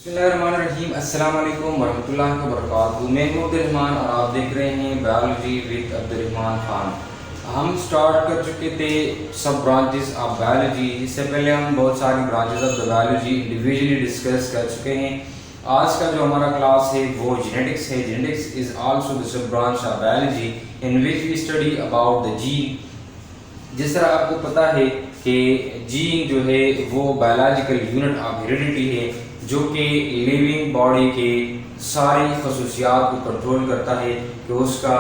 बिस्मिल्लाहिर्रहमानिर्रहीम। अस्सलाम वालेकुम वरहमतुल्लाहि वबरकातुहू। मैं अब्दुर्रहमान और आप देख रहे हैं बायोलॉजी विद अब्दुर्रहमान खान। हम स्टार्ट कर चुके थे सब ब्रांचेस ऑफ बायोलॉजी। इससे पहले हम बहुत सारी branches of the biology individually discuss कर चुके हैं। आज का जो हमारा क्लास है वो जेनेटिक्स है। Genetics is also the sub branch of biology in which we study about the gene. जिस तरह आपको पता है कि जीन जो है वो बायोलॉजिकल यूनिट ऑफ हेरिडिटी है जो कि लिविंग बॉडी के सारी खसूसियात को कंट्रोल करता है कि उसका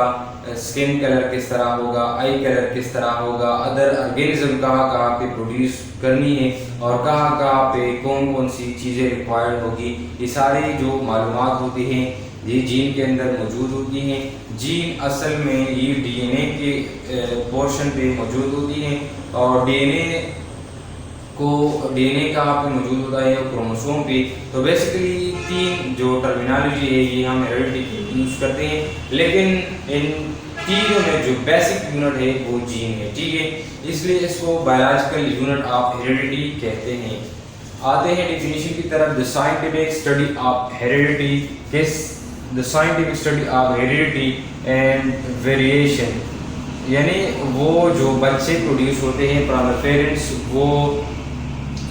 स्किन कलर किस तरह होगा, आई कलर किस तरह होगा, अदर ऑर्गेनिज्म कहाँ कहाँ पे प्रोड्यूस करनी है और कहाँ कहाँ पे कौन कौन सी चीज़ें रिक्वायर्ड होगी, ये सारी जो मालूमात होती हैं ये जीन के अंदर मौजूद होती हैं। जीन असल में ये डीएनए के पोर्शन पे मौजूद होती हैं और डीएनए कहाँ पे मौजूद होता है क्रोमोसोम पे। तो बेसिकली तीन जो टर्मिनोलॉजी है ये हम हेरिडिटी यूज़ करते हैं, लेकिन इन तीनों में जो बेसिक यूनिट है वो जीन है, ठीक है। इसलिए इसको बायोलॉजिकल यूनिट ऑफ हेरिडिटी कहते हैं। आते हैं डेफिनेशन की तरफ। The scientific study of heredity the scientific study of heredity and variation, यानी वो जो बच्चे प्रोड्यूस होते हैं फ्रॉम द पेरेंट्स, वो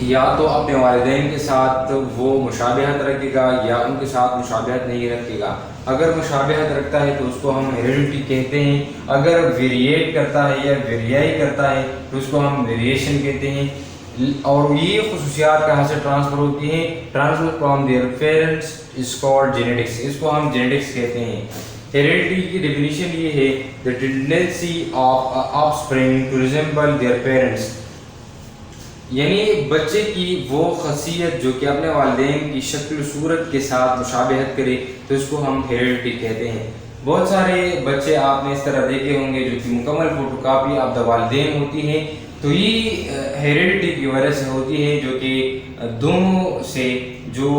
या तो अपने वालिदैन के साथ वो मुशाबहत रखेगा या उनके साथ मुशाबहत नहीं रखेगा। अगर मुशाबहत रखता है तो उसको हम हेरिडिटी कहते हैं। अगर वेरिएट करता है या वेरियाई करता है तो उसको हम वेरिएशन कहते हैं। और ये खसूसियात कहाँ से ट्रांसफ़र होती हैं? Transfer from their parents is called genetics. इसको हम जेनेटिक्स कहते हैं। हेरिडिटी की डेफिनेशन ये है the tendency of offspring to resemble their parents, यानी बच्चे की वो खसियत जो कि अपने वालिदैन की शक्ल सूरत के साथ मुशाबहत करे तो इसको हम हेरिडिटी कहते हैं। बहुत सारे बच्चे आपने इस तरह देखे होंगे जो कि मुकम्मल फोटोकॉपी ऑफ द वालिदैन होती हैं, तो ये हेरिडिटी की वजह से होती है, जो कि दोनों से जो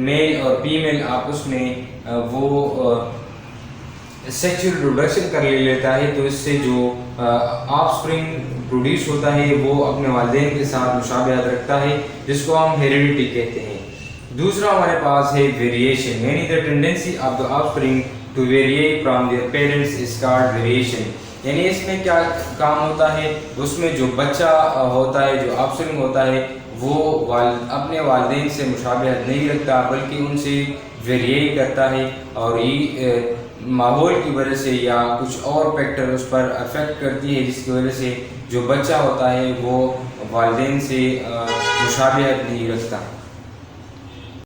मेल और फीमेल आपस में वो सेक्सुअल रिप्रोडक्शन कर लेता है, तो इससे जो ऑफस्प्रिंग प्रोड्यूस होता है वो अपने वालिदैन के साथ मुशाबहत रखता है, जिसको हम हेरिडिटी कहते हैं। दूसरा हमारे पास है वेरिएशन, यानी the tendency of the offspring to variate from their parents is called variation. यानी इसमें क्या काम होता है? उसमें जो बच्चा होता है, जो ऑफस्प्रिंग होता है, वो अपने वालिदैन से मुशाबहत नहीं रखता बल्कि उनसे वेरिएट करता है, और ये माहौल की वजह से या कुछ और फैक्टर उस पर अफेक्ट करती है, जिसकी वजह से जो बच्चा होता है वो वालिदैन से मुशाबहत नहीं रखता।